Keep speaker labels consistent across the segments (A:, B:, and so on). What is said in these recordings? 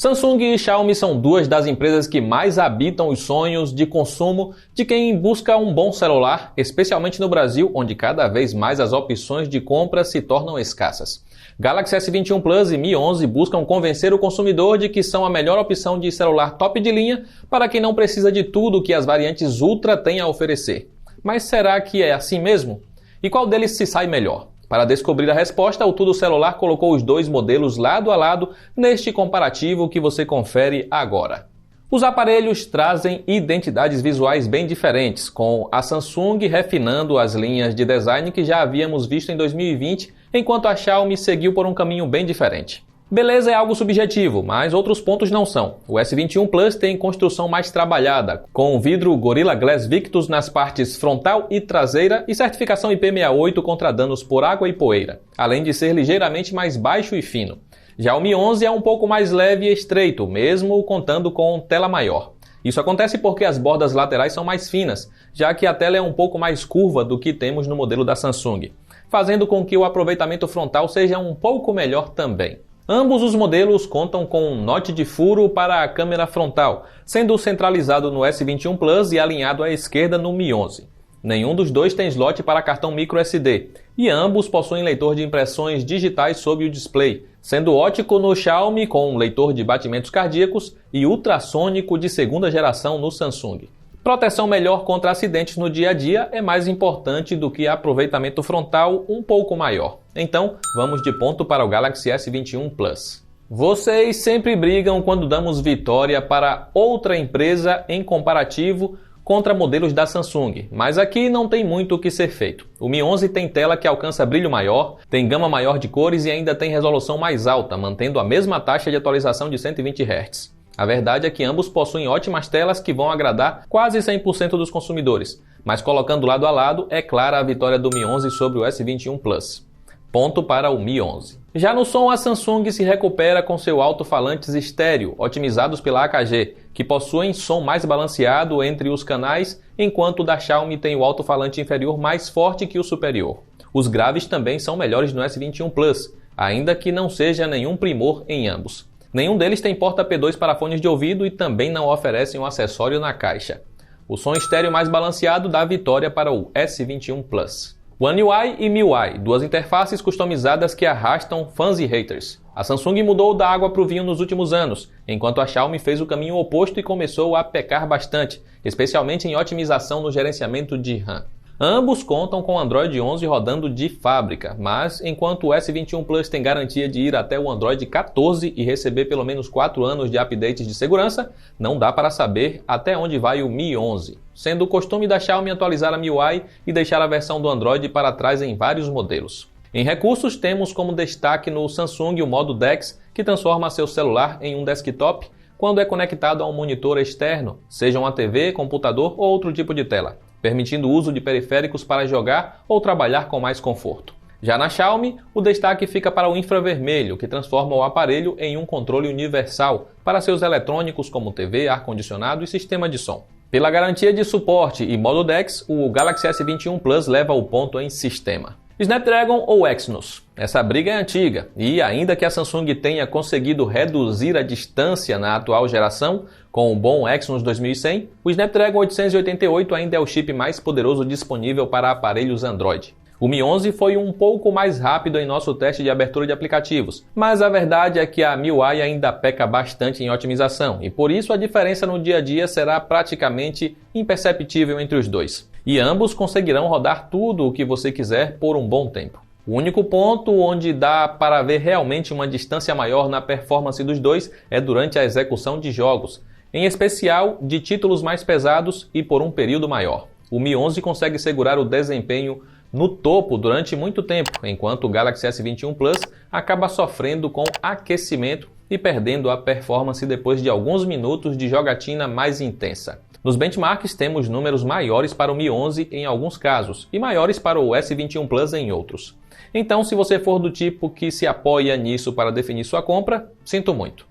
A: Samsung e Xiaomi são duas das empresas que mais habitam os sonhos de consumo de quem busca um bom celular, especialmente no Brasil, onde cada vez mais as opções de compra se tornam escassas. Galaxy S21 Plus e Mi 11 buscam convencer o consumidor de que são a melhor opção de celular top de linha para quem não precisa de tudo que as variantes Ultra têm a oferecer. Mas será que é assim mesmo? E qual deles se sai melhor? Para descobrir a resposta, o Tudo Celular colocou os dois modelos lado a lado neste comparativo que você confere agora. Os aparelhos trazem identidades visuais bem diferentes, com a Samsung refinando as linhas de design que já havíamos visto em 2020, enquanto a Xiaomi seguiu por um caminho bem diferente. Beleza é algo subjetivo, mas outros pontos não são. O S21 Plus tem construção mais trabalhada, com vidro Gorilla Glass Victus nas partes frontal e traseira e certificação IP68 contra danos por água e poeira, além de ser ligeiramente mais baixo e fino. Já o Mi 11 é um pouco mais leve e estreito, mesmo contando com tela maior. Isso acontece porque as bordas laterais são mais finas, já que a tela é um pouco mais curva do que temos no modelo da Samsung, fazendo com que o aproveitamento frontal seja um pouco melhor também. Ambos os modelos contam com um note de furo para a câmera frontal, sendo centralizado no S21 Plus e alinhado à esquerda no Mi 11. Nenhum dos dois tem slot para cartão microSD, e ambos possuem leitor de impressões digitais sob o display, sendo óptico no Xiaomi com um leitor de batimentos cardíacos e ultrassônico de segunda geração no Samsung. Proteção melhor contra acidentes no dia a dia é mais importante do que aproveitamento frontal um pouco maior. Então, vamos de ponto para o Galaxy S21 Plus. Vocês sempre brigam quando damos vitória para outra empresa em comparativo contra modelos da Samsung, mas aqui não tem muito o que ser feito. O Mi 11 tem tela que alcança brilho maior, tem gama maior de cores e ainda tem resolução mais alta, mantendo a mesma taxa de atualização de 120 Hz. A verdade é que ambos possuem ótimas telas que vão agradar quase 100% dos consumidores, mas colocando lado a lado, é clara a vitória do Mi 11 sobre o S21 Plus. Ponto para o Mi 11. Já no som, a Samsung se recupera com seus alto-falantes estéreo, otimizados pela AKG, que possuem som mais balanceado entre os canais, enquanto o da Xiaomi tem o alto-falante inferior mais forte que o superior. Os graves também são melhores no S21 Plus, ainda que não seja nenhum primor em ambos. Nenhum deles tem porta P2 para fones de ouvido e também não oferecem um acessório na caixa. O som estéreo mais balanceado dá vitória para o S21 Plus. One UI e MIUI, duas interfaces customizadas que arrastam fãs e haters. A Samsung mudou da água para o vinho nos últimos anos, enquanto a Xiaomi fez o caminho oposto e começou a pecar bastante, especialmente em otimização no gerenciamento de RAM. Ambos contam com Android 11 rodando de fábrica, mas enquanto o S21 Plus tem garantia de ir até o Android 14 e receber pelo menos 4 anos de updates de segurança, não dá para saber até onde vai o Mi 11, sendo o costume da Xiaomi atualizar a MIUI e deixar a versão do Android para trás em vários modelos. Em recursos, temos como destaque no Samsung o modo DeX, que transforma seu celular em um desktop quando é conectado a um monitor externo, seja uma TV, computador ou outro tipo de tela, permitindo o uso de periféricos para jogar ou trabalhar com mais conforto. Já na Xiaomi, o destaque fica para o infravermelho, que transforma o aparelho em um controle universal para seus eletrônicos como TV, ar-condicionado e sistema de som. Pela garantia de suporte e modo DeX, o Galaxy S21 Plus leva o ponto em sistema. Snapdragon ou Exynos? Essa briga é antiga e, ainda que a Samsung tenha conseguido reduzir a distância na atual geração com o bom Exynos 2100, o Snapdragon 888 ainda é o chip mais poderoso disponível para aparelhos Android. O Mi 11 foi um pouco mais rápido em nosso teste de abertura de aplicativos, mas a verdade é que a MIUI ainda peca bastante em otimização e por isso a diferença no dia a dia será praticamente imperceptível entre os dois. E ambos conseguirão rodar tudo o que você quiser por um bom tempo. O único ponto onde dá para ver realmente uma distância maior na performance dos dois é durante a execução de jogos, em especial de títulos mais pesados e por um período maior. O Mi 11 consegue segurar o desempenho no topo durante muito tempo, enquanto o Galaxy S21 Plus acaba sofrendo com aquecimento e perdendo a performance depois de alguns minutos de jogatina mais intensa. Nos benchmarks temos números maiores para o Mi 11 em alguns casos e maiores para o S21 Plus em outros. Então, se você for do tipo que se apoia nisso para definir sua compra, sinto muito.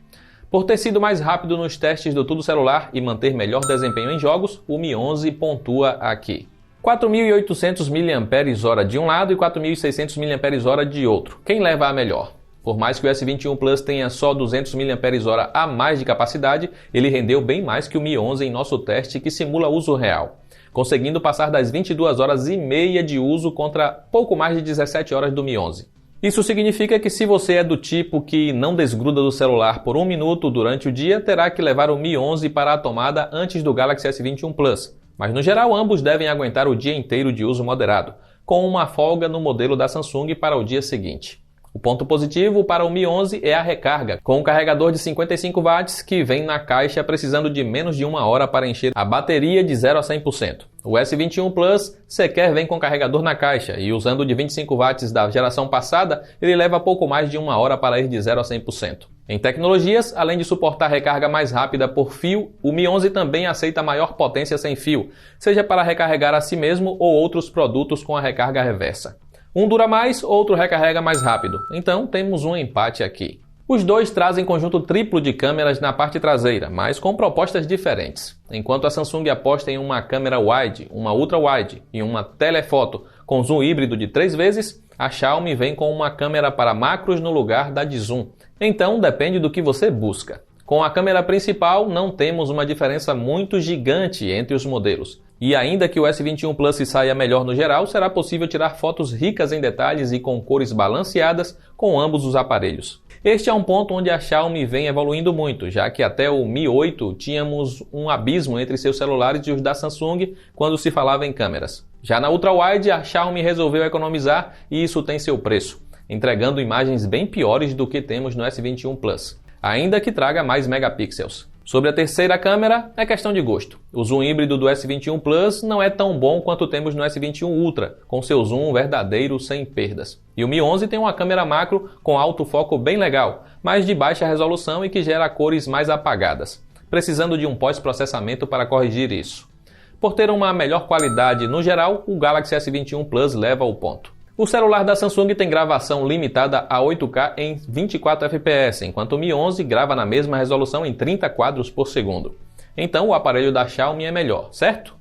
A: Por ter sido mais rápido nos testes do Tudo Celular e manter melhor desempenho em jogos, o Mi 11 pontua aqui. 4.800 mAh de um lado e 4.600 mAh de outro. Quem leva a melhor? Por mais que o S21 Plus tenha só 200 mAh a mais de capacidade, ele rendeu bem mais que o Mi 11 em nosso teste que simula uso real, conseguindo passar das 22 horas e meia de uso contra pouco mais de 17 horas do Mi 11. Isso significa que se você é do tipo que não desgruda do celular por 1 minuto durante o dia, terá que levar o Mi 11 para a tomada antes do Galaxy S21 Plus. Mas no geral, ambos devem aguentar o dia inteiro de uso moderado, com uma folga no modelo da Samsung para o dia seguinte. O ponto positivo para o Mi 11 é a recarga, com um carregador de 55 watts que vem na caixa precisando de menos de 1 hora para encher a bateria de 0 a 100%. O S21 Plus sequer vem com carregador na caixa e usando o de 25 watts da geração passada, ele leva pouco mais de 1 hora para ir de 0 a 100%. Em tecnologias, além de suportar recarga mais rápida por fio, o Mi 11 também aceita maior potência sem fio, seja para recarregar a si mesmo ou outros produtos com a recarga reversa. Um dura mais, outro recarrega mais rápido. Então, temos um empate aqui. Os dois trazem conjunto triplo de câmeras na parte traseira, mas com propostas diferentes. Enquanto a Samsung aposta em uma câmera wide, uma ultra-wide e uma telefoto com zoom híbrido de 3 vezes, a Xiaomi vem com uma câmera para macros no lugar da de zoom. Então, depende do que você busca. Com a câmera principal, não temos uma diferença muito gigante entre os modelos. E ainda que o S21 Plus se saia melhor no geral, será possível tirar fotos ricas em detalhes e com cores balanceadas com ambos os aparelhos. Este é um ponto onde a Xiaomi vem evoluindo muito, já que até o Mi 8 tínhamos um abismo entre seus celulares e os da Samsung quando se falava em câmeras. Já na ultra-wide, a Xiaomi resolveu economizar e isso tem seu preço, entregando imagens bem piores do que temos no S21 Plus, ainda que traga mais megapixels. Sobre a terceira câmera, é questão de gosto. O zoom híbrido do S21 Plus não é tão bom quanto temos no S21 Ultra, com seu zoom verdadeiro sem perdas. E o Mi 11 tem uma câmera macro com alto foco bem legal, mas de baixa resolução e que gera cores mais apagadas, precisando de um pós-processamento para corrigir isso. Por ter uma melhor qualidade no geral, o Galaxy S21 Plus leva o ponto. O celular da Samsung tem gravação limitada a 8K em 24 fps, enquanto o Mi 11 grava na mesma resolução em 30 quadros por segundo. Então o aparelho da Xiaomi é melhor, certo?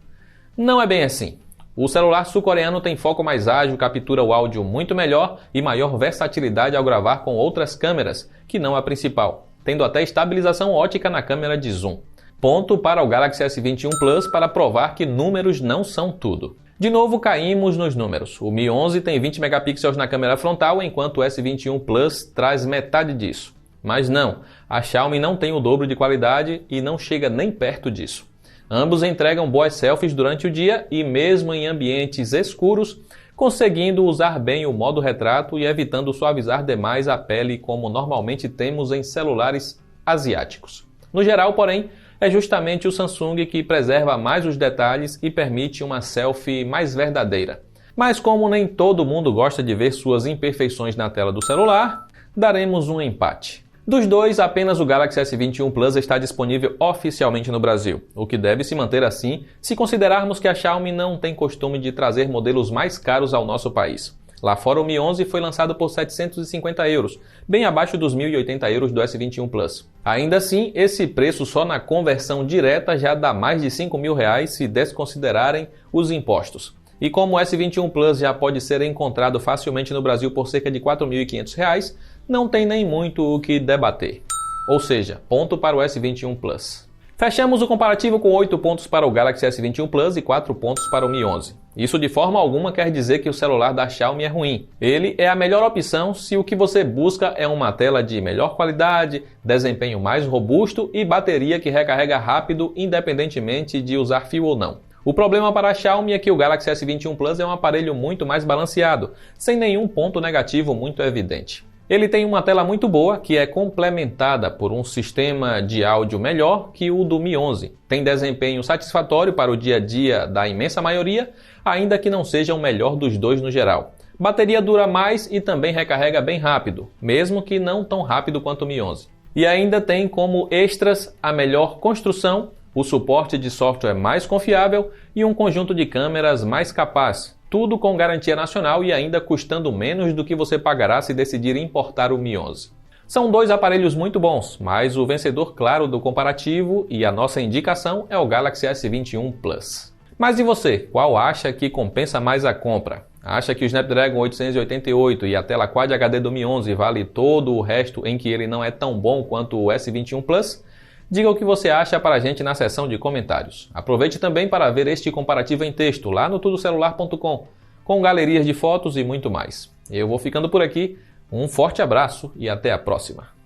A: Não é bem assim. O celular sul-coreano tem foco mais ágil, captura o áudio muito melhor e maior versatilidade ao gravar com outras câmeras, que não a principal, tendo até estabilização ótica na câmera de zoom. Ponto para o Galaxy S21 Plus para provar que números não são tudo. De novo, caímos nos números. O Mi 11 tem 20 megapixels na câmera frontal, enquanto o S21 Plus traz metade disso. Mas não, a Xiaomi não tem o dobro de qualidade e não chega nem perto disso. Ambos entregam boas selfies durante o dia e mesmo em ambientes escuros, conseguindo usar bem o modo retrato e evitando suavizar demais a pele como normalmente temos em celulares asiáticos. No geral, porém, é justamente o Samsung que preserva mais os detalhes e permite uma selfie mais verdadeira. Mas como nem todo mundo gosta de ver suas imperfeições na tela do celular, daremos um empate. Dos dois, apenas o Galaxy S21 Plus está disponível oficialmente no Brasil, o que deve se manter assim se considerarmos que a Xiaomi não tem costume de trazer modelos mais caros ao nosso país. Lá fora, o Mi 11 foi lançado por 750 euros, bem abaixo dos 1.080 euros do S21 Plus. Ainda assim, esse preço só na conversão direta já dá mais de R$5.000 se desconsiderarem os impostos. E como o S21 Plus já pode ser encontrado facilmente no Brasil por cerca de R$4.500, não tem nem muito o que debater. Ou seja, ponto para o S21 Plus. Fechamos o comparativo com 8 pontos para o Galaxy S21 Plus e 4 pontos para o Mi 11. Isso de forma alguma quer dizer que o celular da Xiaomi é ruim. Ele é a melhor opção se o que você busca é uma tela de melhor qualidade, desempenho mais robusto e bateria que recarrega rápido independentemente de usar fio ou não. O problema para a Xiaomi é que o Galaxy S21 Plus é um aparelho muito mais balanceado, sem nenhum ponto negativo muito evidente. Ele tem uma tela muito boa, que é complementada por um sistema de áudio melhor que o do Mi 11. Tem desempenho satisfatório para o dia a dia da imensa maioria, ainda que não seja o melhor dos dois no geral. Bateria dura mais e também recarrega bem rápido, mesmo que não tão rápido quanto o Mi 11. E ainda tem como extras a melhor construção, o suporte de software mais confiável e um conjunto de câmeras mais capaz. Tudo com garantia nacional e ainda custando menos do que você pagará se decidir importar o Mi 11. São dois aparelhos muito bons, mas o vencedor claro do comparativo e a nossa indicação é o Galaxy S21 Plus. Mas e você? Qual acha que compensa mais a compra? Acha que o Snapdragon 888 e a tela Quad HD do Mi 11 vale todo o resto em que ele não é tão bom quanto o S21 Plus? Diga o que você acha para a gente na seção de comentários. Aproveite também para ver este comparativo em texto lá no tudocelular.com, com galerias de fotos e muito mais. Eu vou ficando por aqui, um forte abraço e até a próxima.